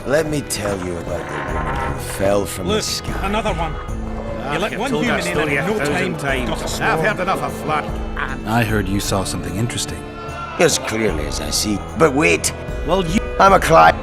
Let me tell you about the woman who fell from the Look, sky. another one. You let one human in and in no time got a I've swarm. heard enough of flat. I heard you saw something interesting. As clearly as I see. But wait, Well, you... I'm a Clyde.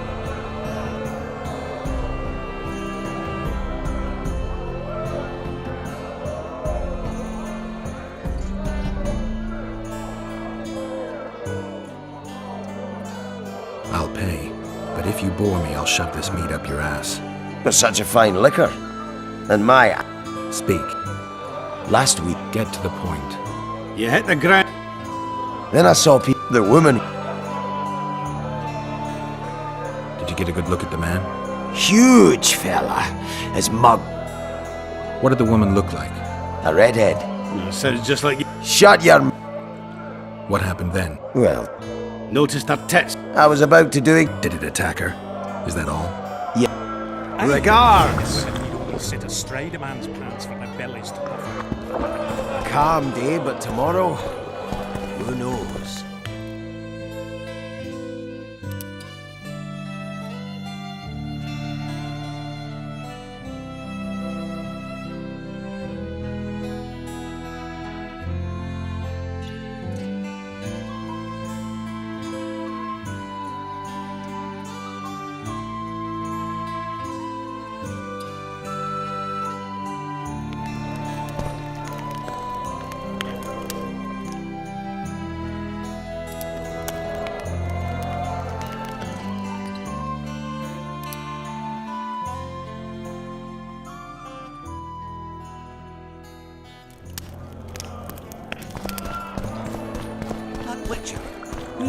I'll pay, but if you bore me, I'll shove this meat up your ass. With such a fine liquor. And my... Speak. Last week, Get to the point. You hit the ground. then I saw the woman. Did you get a good look at the man? Huge fella. His mug. What did the woman look like? A redhead. Sounds just like you. Shut your... What happened then? Well, Noticed her tits. I was about to do it. Did it attack her? Is that all? Regards. Women, you don't need to sit astride a man's pants for their bellies to puff. Calm day, but tomorrow, who knows?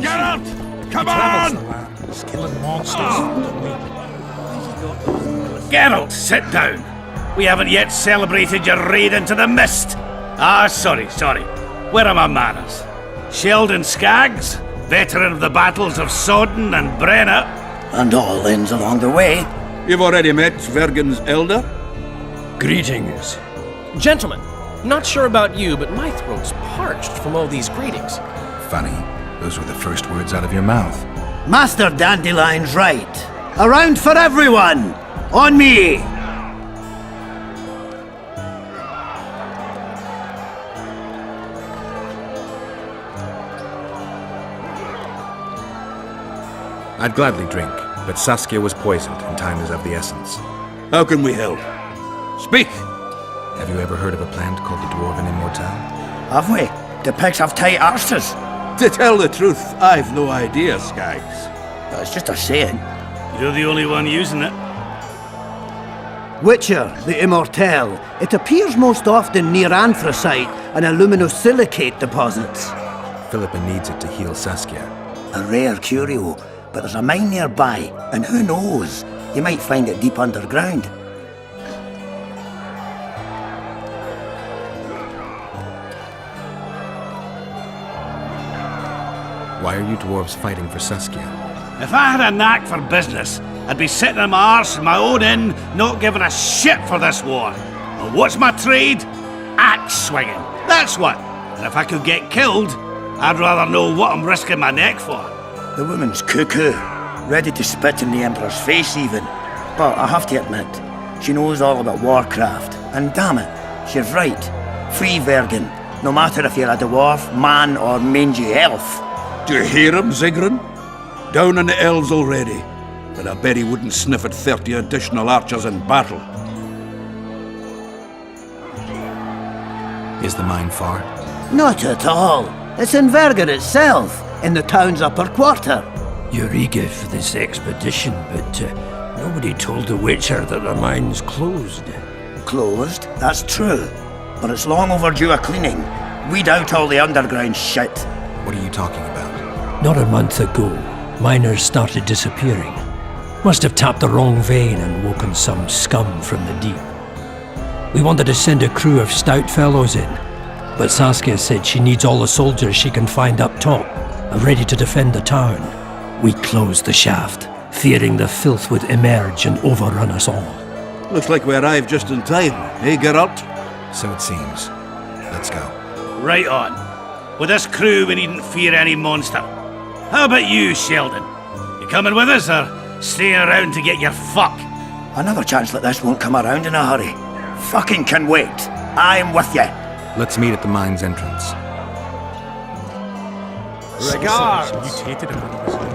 Get out! Come Travels the on! land, killing monsters. Geralt, sit down. We haven't yet celebrated your raid into the mist. Sorry. Where are my manners? Sheldon Skaggs, veteran of the battles of Sodden and Brenna. And all ends along the way. You've already met Svergen's elder? Greetings. Gentlemen, not sure about you, but my throat's parched from all these greetings. Funny. Those were the first words out of your mouth. Master Dandelion's right. Around for everyone! On me! I'd gladly drink, but Saskia was poisoned and time is of the essence. How can we help? Speak! Have you ever heard of a plant called the Dwarven Immortelle? Have we? The pigs have tight arses. To tell the truth, I've no idea, Skaggs. That's just a saying. You're the only one using it. Witcher, the Immortelle. It appears most often near anthracite and aluminosilicate deposits. Philippa needs it to heal Saskia. A rare curio, but there's a mine nearby, and who knows? You might find it deep underground. Why are you dwarves fighting for Saskia? If I had a knack for business, I'd be sitting on my arse in my own inn, not giving a shit for this war. And what's my trade? Axe swinging. That's what. And if I could get killed, I'd rather know what I'm risking my neck for. The woman's cuckoo, ready to spit in the Emperor's face even. But I have to admit, she knows all about warcraft. And damn it, she's right. Free Vergen, no matter if you're a dwarf, man or mangy elf. Do you hear him, Zigrin? Down on the elves already. But I bet he wouldn't sniff at 30 additional archers in battle. Is the mine far? Not at all. It's in Vergen itself, in the town's upper quarter. You're eager for this expedition, but nobody told the Witcher that the mine's closed. Closed, that's true. But it's long overdue a cleaning. Weed out all the underground shit. What are you talking about? Not a month ago, miners started disappearing. Must have tapped the wrong vein and woken some scum from the deep. We wanted to send a crew of stout fellows in, but Saskia said she needs all the soldiers she can find up top and ready to defend the town. We closed the shaft, fearing the filth would emerge and overrun us all. Looks like we arrived just in time, eh, Geralt? So it seems. Let's go. Right on. With this crew, we needn't fear any monster. How about you, Sheldon? You coming with us, or staying around to get your fuck. Another chance like this won't come around in a hurry. Fucking can wait. I'm with you. Let's meet at the mine's entrance. Regards! Mutated him when he was young.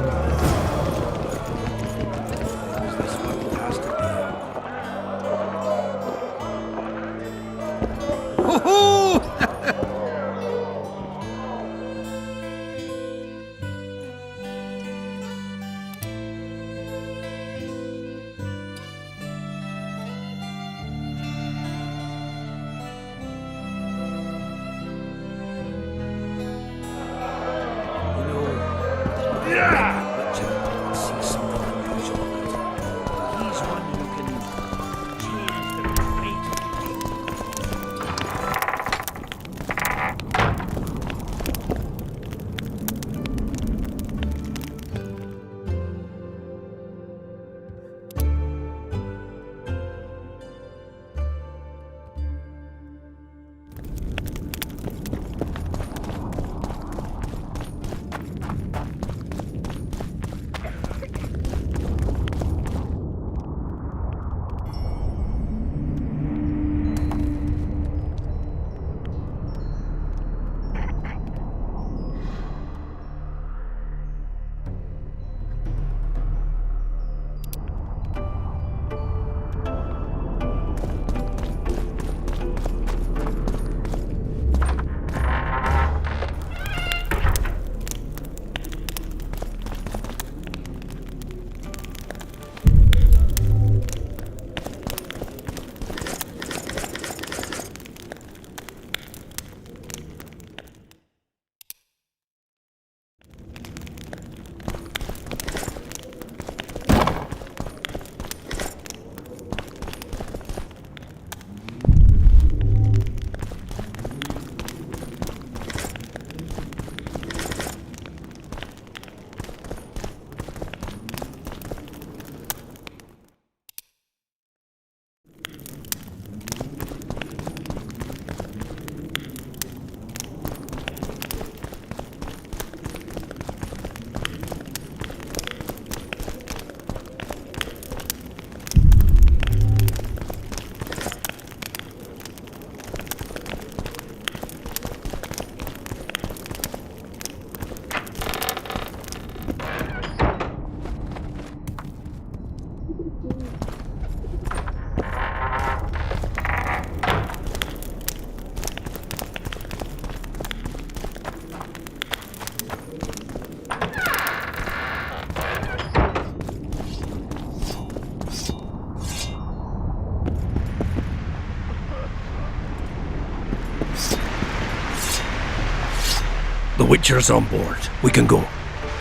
The Witcher's on board. We can go.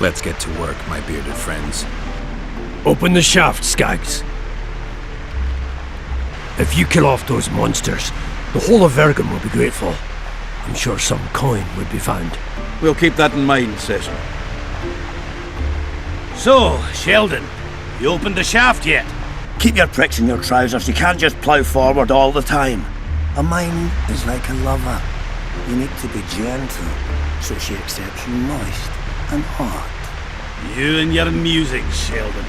Let's get to work, my bearded friends. Open the shaft, Skags. If you kill off those monsters, the whole of Vergen will be grateful. I'm sure some coin would be found. We'll keep that in mind, Cecil. So, Sheldon, you opened the shaft yet? Keep your pricks in your trousers. You can't just plough forward all the time. A mine is like a lover. You need to be gentle, so she accepts you moist and hot. You and your music, Sheldon.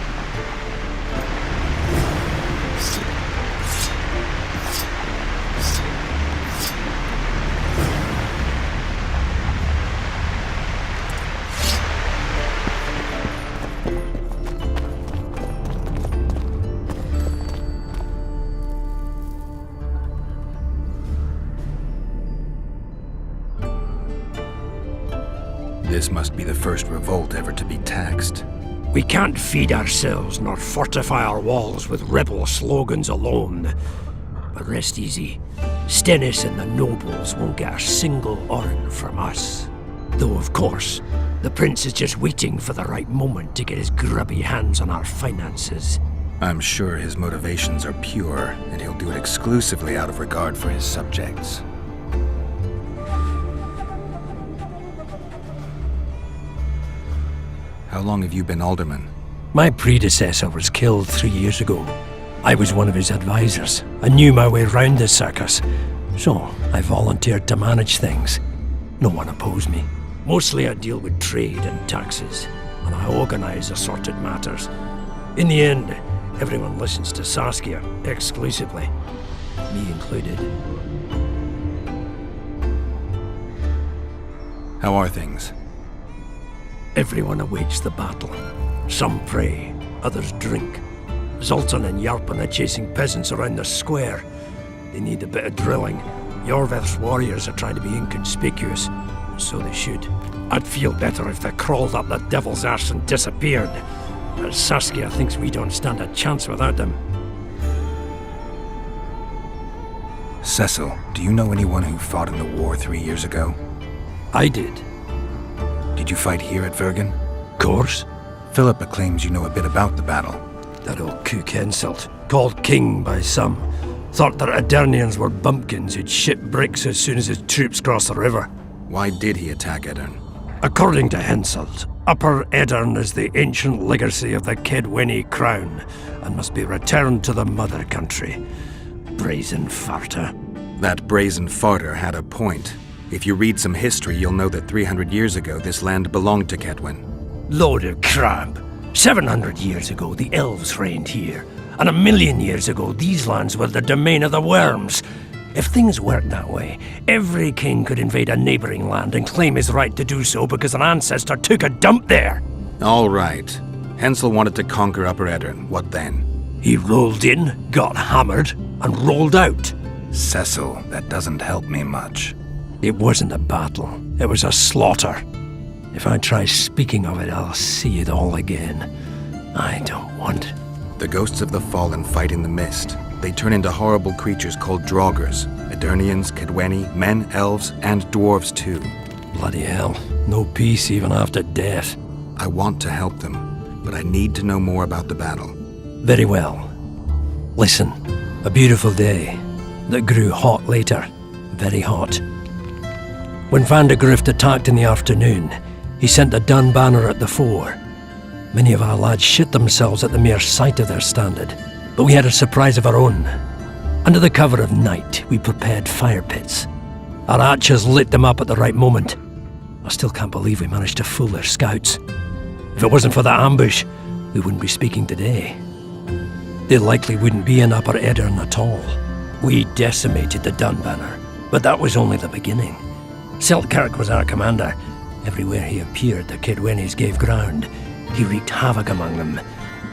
This must be the first revolt ever to be taxed. We can't feed ourselves nor fortify our walls with rebel slogans alone. But rest easy. Stennis and the nobles won't get a single oren from us. Though, of course, the prince is just waiting for the right moment to get his grubby hands on our finances. I'm sure his motivations are pure, and he'll do it exclusively out of regard for his subjects. How long have you been alderman? My predecessor was killed 3 years ago. I was one of his advisors. I knew my way round this circus. So, I volunteered to manage things. No one opposed me. Mostly I deal with trade and taxes, and I organise assorted matters. In the end, everyone listens to Saskia exclusively, me included. How are things? Everyone awaits the battle. Some pray, others drink. Zoltan and Yarpan are chasing peasants around the square. They need a bit of drilling. Yorveth's warriors are trying to be inconspicuous, and so they should. I'd feel better if they crawled up the devil's arse and disappeared. But Saskia thinks we don't stand a chance without them. Cecil, do you know anyone who fought in the war 3 years ago? I did. Did you fight here at Vergen? Course. Philippa claims you know a bit about the battle. That old kook Henselt, called king by some, thought that Aedirnians were bumpkins who'd shit bricks as soon as his troops crossed the river. Why did he attack Edirn? According to Henselt, Upper Edirn is the ancient legacy of the Kedweni crown and must be returned to the mother country. Brazen farter. That brazen farter had a point. If you read some history, you'll know that 300 years ago this land belonged to Kedwen. Load of crap. 700 years ago, the elves reigned here. And 1,000,000 years ago, these lands were the domain of the worms. If things worked that way, every king could invade a neighboring land and claim his right to do so because an ancestor took a dump there. All right. Hensel wanted to conquer Upper Edirn. What then? He rolled in, got hammered, and rolled out. Cecil, that doesn't help me much. It wasn't a battle. It was a slaughter. If I try speaking of it, I'll see it all again. I don't want. The ghosts of the fallen fight in the mist. They turn into horrible creatures called Draugrs. Aedirnians, Kedweni, men, elves, and dwarves too. Bloody hell. No peace even after death. I want to help them, but I need to know more about the battle. Very well. Listen, a beautiful day that grew hot later. Very hot. When Vandegrift attacked in the afternoon, he sent a dun banner at the fore. Many of our lads shit themselves at the mere sight of their standard, but we had a surprise of our own. Under the cover of night, we prepared fire pits. Our archers lit them up at the right moment. I still can't believe we managed to fool their scouts. If it wasn't for that ambush, we wouldn't be speaking today. They likely wouldn't be in Upper Edirn at all. We decimated the dun banner, but that was only the beginning. Seltkirk was our commander. Everywhere he appeared, the Kedwenis gave ground. He wreaked havoc among them.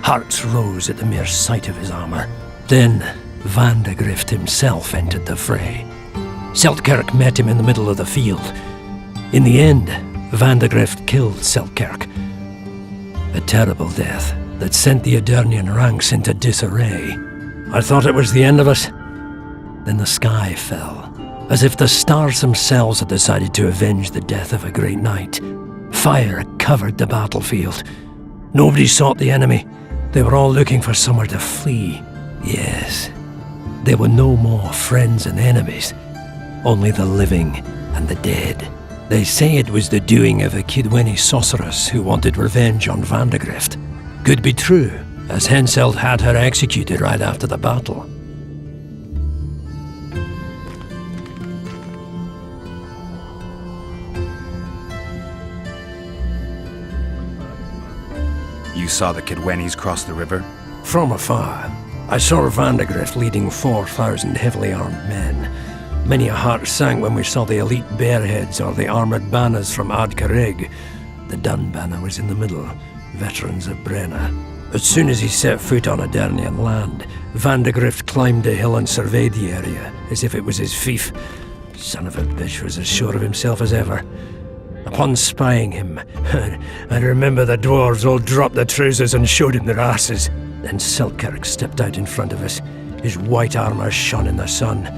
Hearts rose at the mere sight of his armour. Then Vandegrift himself entered the fray. Seltkirk met him in the middle of the field. In the end, Vandegrift killed Seltkirk. A terrible death that sent the Aedirnian ranks into disarray. I thought it was the end of us. Then the sky fell, as if the stars themselves had decided to avenge the death of a great knight. Fire covered the battlefield. Nobody sought the enemy. They were all looking for somewhere to flee. Yes, there were no more friends and enemies, only the living and the dead. They say it was the doing of a Kedweni sorceress who wanted revenge on Vandegrift. Could be true, as Henselt had her executed right after the battle. You saw the Kedwenis cross the river? From afar, I saw Vandegrift leading 4,000 heavily armed men. Many a heart sank when we saw the elite bearheads or the armoured banners from Ad Carig. The dun banner was in the middle, veterans of Brenna. As soon as he set foot on Aedirnian land, Vandegrift climbed a hill and surveyed the area, as if it was his fief. Son of a bitch was as sure of himself as ever. Upon spying him, I remember the dwarves all dropped their trousers and showed him their asses. Then Seltkirk stepped out in front of us. His white armour shone in the sun.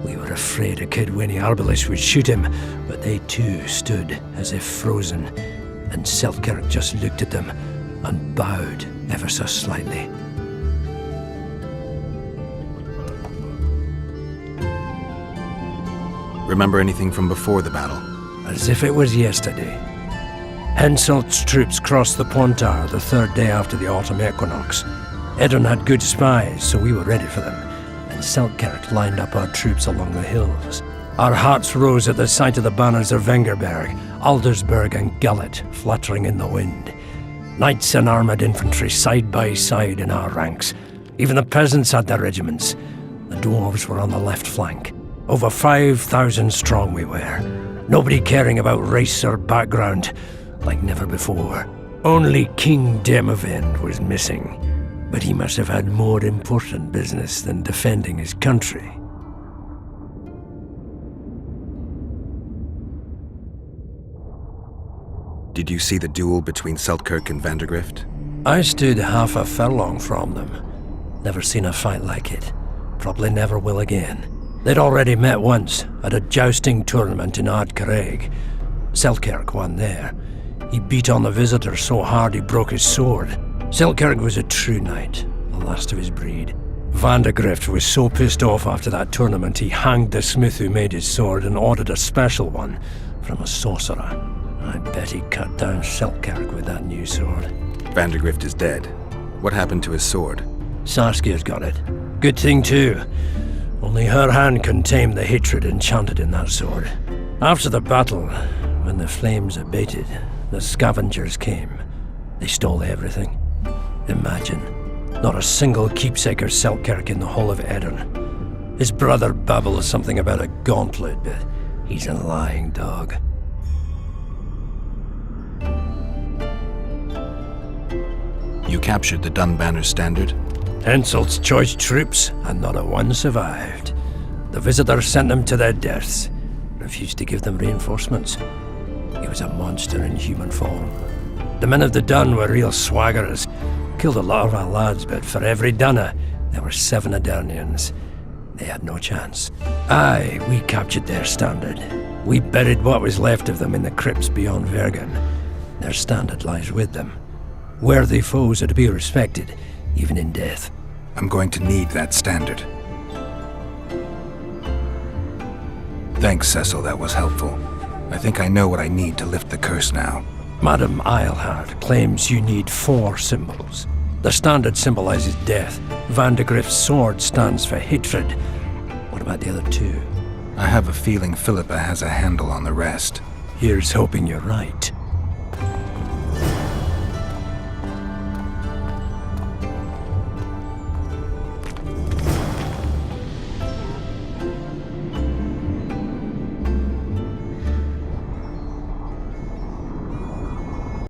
We were afraid a Kedweni arbalist would shoot him, but they too stood as if frozen, and Seltkirk just looked at them and bowed ever so slightly. Remember anything from before the battle? As if it was yesterday. Henselt's troops crossed the Pontar the third day after the autumn equinox. Edirn had good spies, so we were ready for them, and Seltkirk lined up our troops along the hills. Our hearts rose at the sight of the banners of Vengerberg, Aldersberg and Gullet fluttering in the wind. Knights and armoured infantry side by side in our ranks. Even the peasants had their regiments. The dwarves were on the left flank. Over 5,000 strong we were. Nobody caring about race or background, like never before. Only King Demavend was missing, but he must have had more important business than defending his country. Did you see the duel between Seltkirk and Vandergrift? I stood half a furlong from them. Never seen a fight like it. Probably never will again. They'd already met once, at a jousting tournament in Ardcarreg. Seltkirk won there. He beat on the visitor so hard he broke his sword. Seltkirk was a true knight, the last of his breed. Vandergrift was so pissed off after that tournament he hanged the smith who made his sword and ordered a special one from a sorcerer. I bet he cut down Seltkirk with that new sword. Vandergrift is dead. What happened to his sword? Saskia's got it. Good thing too. Only her hand can tame the hatred enchanted in that sword. After the battle, when the flames abated, the scavengers came. They stole everything. Imagine, not a single keepsake of Seltkirk in the whole of Edirn. His brother babbles something about a gauntlet, but he's a lying dog. You captured the Dunbanner standard? Henselt's choice troops, and not a one survived. The visitor sent them to their deaths. Refused to give them reinforcements. He was a monster in human form. The men of the Dun were real swaggerers. Killed a lot of our lads, but for every Dunner, there were 7 Adernians. They had no chance. Aye, we captured their standard. We buried what was left of them in the crypts beyond Vergen. Their standard lies with them. Worthy foes are to be respected, even in death. I'm going to need that standard. Thanks, Cecil, that was helpful. I think I know what I need to lift the curse now. Madame Eilhard claims you need 4 symbols. The standard symbolizes death. Vandergrift's sword stands for hatred. What about the other 2? I have a feeling Philippa has a handle on the rest. Here's hoping you're right.